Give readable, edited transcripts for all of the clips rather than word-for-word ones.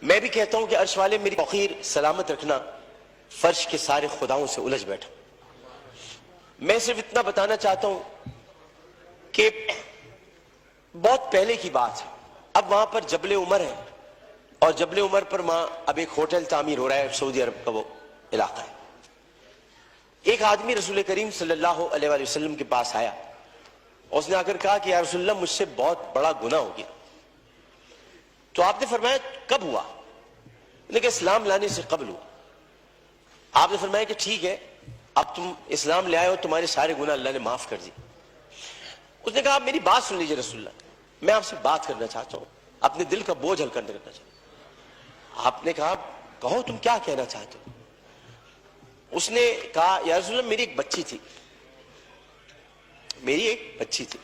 میں بھی کہتا ہوں کہ عرش والے میری توقیر سلامت رکھنا، فرش کے سارے خداؤں سے الجھ بیٹھا۔ میں صرف اتنا بتانا چاہتا ہوں کہ بہت پہلے کی بات ہے، اب وہاں پر جبل عمر ہے، اور جبل عمر پر وہاں اب ایک ہوٹل تعمیر ہو رہا ہے، سعودی عرب کا وہ علاقہ ہے۔ ایک آدمی رسول کریم صلی اللہ علیہ وآلہ وسلم کے پاس آیا، اس نے آ کر کہا کہ یا رسول اللہ، مجھ سے بہت بڑا گناہ ہو گیا۔ تو آپ نے فرمایا کب ہوا؟ لیکن اسلام لانے سے قبل ہوا۔ آپ نے فرمایا کہ ٹھیک ہے، اب تم اسلام لے آئے ہو، تمہارے سارے گناہ اللہ نے معاف کر دی۔ اس نے کہا آپ میری بات سن لیجئے رسول اللہ، میں آپ سے بات کرنا چاہتا ہوں، اپنے دل کا بوجھ ہلکا کرنا چاہتا ہوں۔ آپ نے کہا کہو تم کیا کہنا چاہتے ہو؟ اس نے کہا یا رسول اللہ، میری ایک بچی تھی،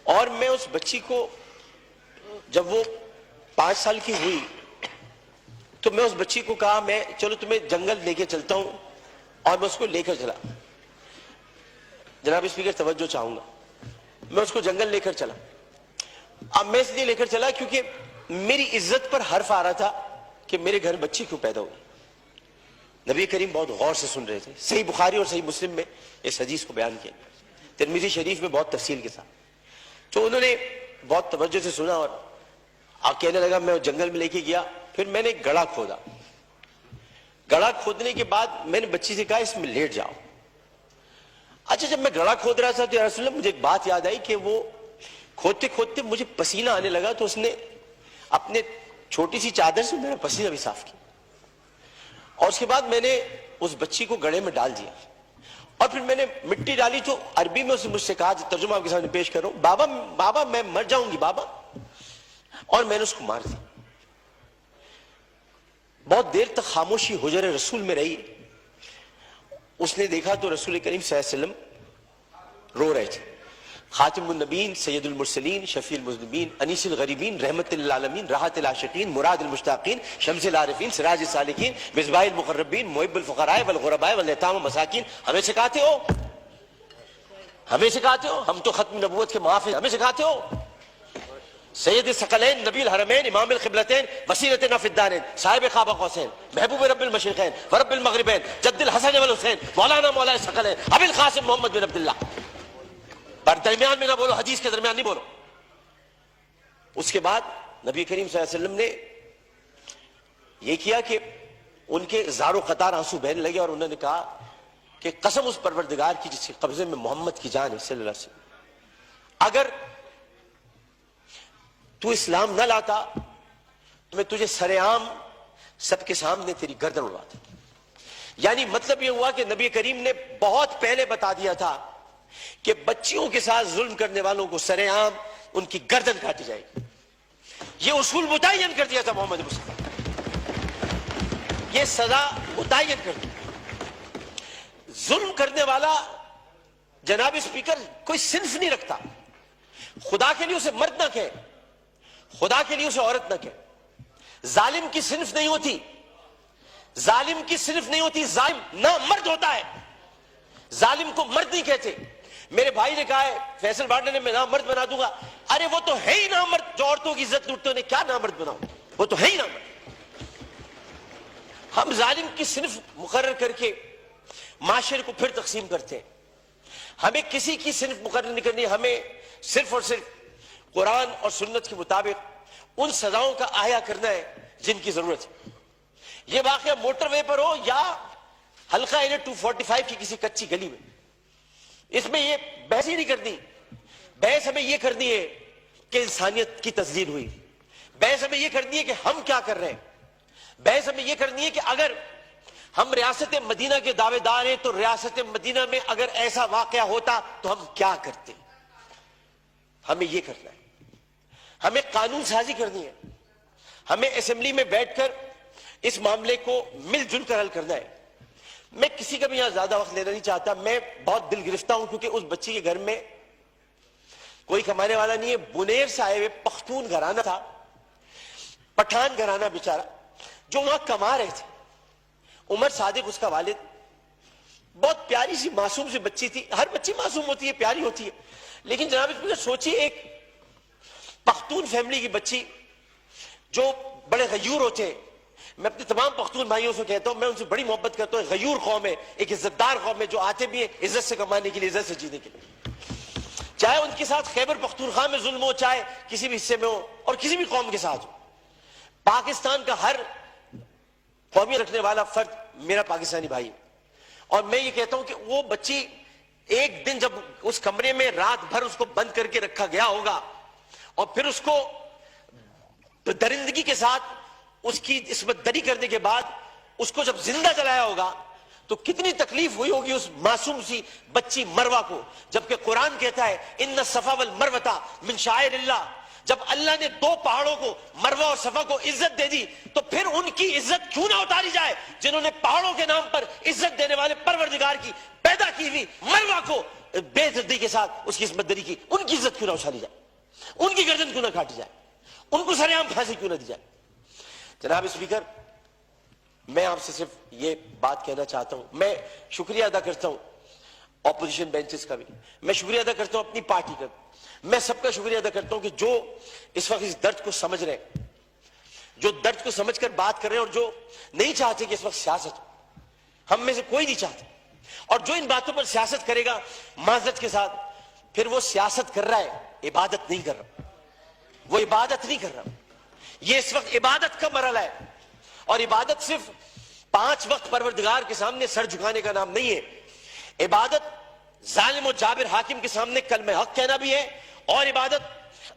اور میں اس بچی کو جب وہ 5 سال کی ہوئی تو میں اس بچی کو کہا میں چلو تمہیں جنگل لے کے چلتا ہوں، اور میں اس کو لے کر چلا۔ جناب اسپیکر توجہ چاہوں گا، میں اس کو جنگل لے کر چلا۔ اب میں اس لیے لے کر چلا کیونکہ میری عزت پر حرف آ رہا تھا کہ میرے گھر بچی کیوں پیدا ہوئی۔ نبی کریم بہت غور سے سن رہے تھے، صحیح بخاری اور صحیح مسلم میں اس حدیث کو بیان کیا، ترمذی شریف میں بہت تفصیل کے ساتھ۔ تو انہوں نے بہت توجہ سے سنا اور آپ کہنے لگا، میں جنگل میں لے کے گیا، پھر میں نے گڑھا کھودا۔ گڑھا کھودنے کے بعد میں نے بچی سے کہا اس میں لیٹ جاؤ۔ اچھا جب میں گڑھا کھود رہا تھا تو یا رسول اللہ مجھے ایک بات یاد آئی کہ وہ کھودتے کھودتے مجھے پسینہ آنے لگا، تو اس نے اپنے چھوٹی سی چادر سے میرا پسینہ بھی صاف کیا، اور اس کے بعد میں نے اس بچی کو گڑھے میں ڈال دیا، اور پھر میں نے مٹی ڈالی تو عربی میں اسے مجھ سے کہا، ترجمہ آپ کے سامنے پیش کر رہا ہوں، بابا میں مر جاؤں گی بابا، اور میں نے اس کو مار دیا۔ بہت دیر تک خاموشی حجر رسول میں رہی۔ اس نے دیکھا تو رسول کریم صلی اللہ علیہ وسلم رو رہے تھے، خاتم النبیین، سید المرسلین، شفیع المذنبین، انیس الغریبین، رحمت للعالمین، راحت العاشقین، مراد المشتاقین، شمس العارفین، سراج السالکین، مصباح المقربین، محب الفقراء والغرباء والیتام والمساکین۔ ہمیں سکھاتے ہو، ہم تو ختم نبوت کے محافظ، ہمیں سکھاتے ہو، سید الثقلین، نبی الحرمین، امام القبلتین، وسیلتنا فی الدارین، صاحب قاب قوسین، محبوب رب المشرقین ورب المغربین، جد الحسن والحسین، مولانا مولا الثقلین، ابی القاسم محمد بن عبداللہ۔ پر درمیان میں نہ بولو، حدیث کے درمیان نہیں بولو۔ اس کے بعد نبی کریم صلی اللہ علیہ وسلم نے یہ کیا کہ ان کے زار و قطار آنسو بہنے لگے، اور انہوں نے کہا کہ قسم اس پروردگار کی جس کے قبضے میں محمد کی جان ہے صلی اللہ علیہ وسلم، اگر تو اسلام نہ لاتا تو میں تجھے سر عام سب کے سامنے تیری گردن اڑواتا۔ یعنی مطلب یہ ہوا کہ نبی کریم نے بہت پہلے بتا دیا تھا کہ بچیوں کے ساتھ ظلم کرنے والوں کو سر عام ان کی گردن کاٹی جائے گی۔ یہ اصول متعین کر دیا تھا محمد مصطفیٰ، یہ سزا متعین کر دی۔ ظلم کرنے والا جناب اسپیکر کوئی صنف نہیں رکھتا، خدا کے لیے اسے مرد نہ کہے، خدا کے لیے اسے عورت نہ کہے۔ ظالم کی صنف نہیں ہوتی، ظالم کی صنف نہیں ہوتی، ظالم نہ مرد ہوتا ہے، ظالم کو مرد نہیں کہتے۔ میرے بھائی نے کہا ہے فیصل بارڈر نے میں نامرد بنا دوں گا، ارے وہ تو ہے ہی نامرد، جو عورتوں کی عزت لوٹتے انہیں کیا نامرد بناؤ، وہ تو ہے ہی نامرد۔ ہم ظالم کی صنف مقرر کر کے معاشرے کو پھر تقسیم کرتے ہیں۔ ہمیں کسی کی صنف مقرر نہیں کرنی، ہمیں صرف اور صرف قرآن اور سنت کے مطابق ان سزاؤں کا احیا کرنا ہے جن کی ضرورت ہے۔ یہ واقعہ موٹر وے پر ہو یا حلقہ این 245 کی کسی کچی گلی میں، اس میں یہ بحث ہی نہیں کرنی۔ بحث ہمیں یہ کرنی ہے کہ انسانیت کی تزلیل ہوئی، بحث ہمیں یہ کرنی ہے کہ ہم کیا کر رہے ہیں، بحث ہمیں یہ کرنی ہے کہ اگر ہم ریاست مدینہ کے دعوے دار ہیں تو ریاست مدینہ میں اگر ایسا واقعہ ہوتا تو ہم کیا کرتے۔ ہمیں یہ کرنا ہے، ہمیں قانون سازی کرنی ہے، ہمیں اسمبلی میں بیٹھ کر اس معاملے کو مل جل کر حل کرنا ہے۔ میں کسی کا بھی یہاں زیادہ وقت لینا نہیں چاہتا، میں بہت دل گرفتہ ہوں کیونکہ اس بچی کے گھر میں کوئی کمانے والا نہیں ہے، بنیر سے آئے ہوئے پختون گھرانہ تھا، پٹھان گھرانہ بیچارہ، جو وہاں کما رہے تھے۔ عمر صادق اس کا والد، بہت پیاری سی معصوم سی بچی تھی، ہر بچی معصوم ہوتی ہے، پیاری ہوتی ہے، لیکن جناب اس میں سوچیے ایک پختون فیملی کی بچی جو بڑے غیور ہوتے ہیں. میں اپنے تمام پختون بھائیوں سے کہتا ہوں, میں ان سے بڑی محبت کرتا ہوں. غیور قوم ہے, ایک عزت دار قوم ہے, جو آتے بھی ہیں عزت سے کمانے کے لیے, عزت سے جینے کے لیے. چاہے ان کے ساتھ خیبر پختونخوا میں ظلم ہو, چاہے کسی بھی حصے میں ہو, اور کسی بھی قوم کے ساتھ ہو. پاکستان کا ہر قومی رکھنے والا فرد میرا پاکستانی بھائی. اور میں یہ کہتا ہوں کہ وہ بچی ایک دن جب اس کمرے میں رات بھر اس کو بند کر کے رکھا گیا ہوگا, اور پھر اس کو درندگی کے ساتھ اس کی عصمت دری کرنے کے بعد اس کو جب زندہ جلایا ہوگا, تو کتنی تکلیف ہوئی ہوگی اس معصوم سی بچی مروہ کو. جبکہ قرآن کہتا ہے ان الصفا والمروہ من شعائر اللہ. جب اللہ نے دو پہاڑوں کو, مروہ اور صفا کو, عزت دے دی, تو پھر ان کی عزت کیوں نہ اتاری جائے جنہوں نے پہاڑوں کے نام پر عزت دینے والے پروردگار کی پیدا کی ہوئی مروہ کو بے عزتی کے ساتھ اس کی عصمت دری کی. ان کی عزت کیوں نہ اچھالی جائے, ان کی گردن کیوں نہ کاٹی جائے, ان کو سر عام پھانسی کیوں نہ دی جائے. جناب اسپیکر, میں آپ سے صرف یہ بات کہنا چاہتا ہوں. میں شکریہ ادا کرتا ہوں اپوزیشن بینچز کا بھی, میں شکریہ ادا کرتا ہوں اپنی پارٹی کا, میں سب کا شکریہ ادا کرتا ہوں کہ جو اس وقت اس درد کو سمجھ رہے ہیں, جو درد کو سمجھ کر بات کر رہے ہیں, اور جو نہیں چاہتے کہ اس وقت سیاست ہو. ہم میں سے کوئی نہیں چاہتا, اور جو ان باتوں پر سیاست کرے گا معذرت کے ساتھ, پھر وہ سیاست کر رہا ہے, عبادت نہیں کر رہا. وہ عبادت نہیں کر رہا. یہ اس وقت عبادت کا مرحلہ ہے, اور عبادت صرف 5 وقت پروردگار کے سامنے سر جھکانے کا نام نہیں ہے. عبادت ظالم و جابر حاکم کے سامنے کلمہ حق کہنا بھی ہے, اور عبادت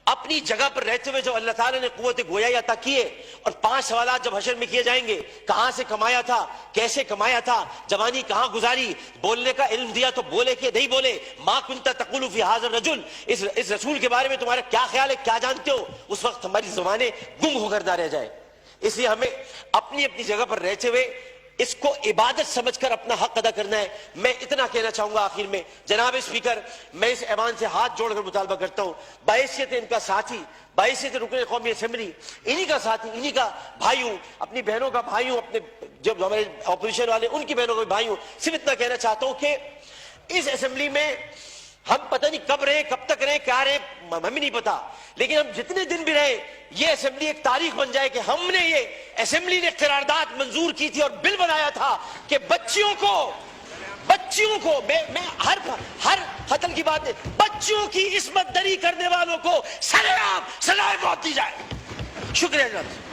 اپنی جگہ پر رہتے ہوئے جو اللہ تعالیٰ نے قوت گویائی عطا کی ہے, اور 5 سوالات جب حشر میں کیے جائیں گے, کہاں سے کمایا تھا, کیسے کمایا تھا, جوانی کہاں گزاری, بولنے کا علم دیا تو بولے کہ نہیں بولے, ما کنت تقول فی ھذا الرجل, اس رسول کے بارے میں تمہارا کیا خیال ہے, کیا جانتے ہو. اس وقت ہماری زبانیں گنگ ہو کر نہ رہ جائے. اس لیے ہمیں اپنی اپنی جگہ پر رہتے ہوئے اس کو عبادت سمجھ کر اپنا حق ادا کرنا ہے. میں اتنا کہنا چاہوں گا آخر میں, جناب اسپیکر, میں اس ایوان سے ہاتھ جوڑ کر مطالبہ کرتا ہوں, بحیثیت ان کا ساتھی, بحیثیت رکن قومی اسمبلی, انہی کا ساتھی, انہی کا بھائیوں, اپنی بہنوں کا بھائیوں, اپنے جو ہمارے اپوزیشن والے ان کی بہنوں کا بھائیوں, صرف اتنا کہنا چاہتا ہوں کہ اس اسمبلی میں ہم پتہ نہیں کب رہے, کب تک رہے, کیا رہے, ہمیں نہیں پتا, لیکن ہم جتنے دن بھی رہے, یہ اسمبلی ایک تاریخ بن جائے کہ ہم نے, یہ اسمبلی نے قرارداد منظور کی تھی اور بل بنایا تھا کہ بچیوں کو میں ہر قتل کی بات ہے, بچیوں کی عصمت دری کرنے والوں کو سر عام سزائے موت دی جائے. شکریہ جناب.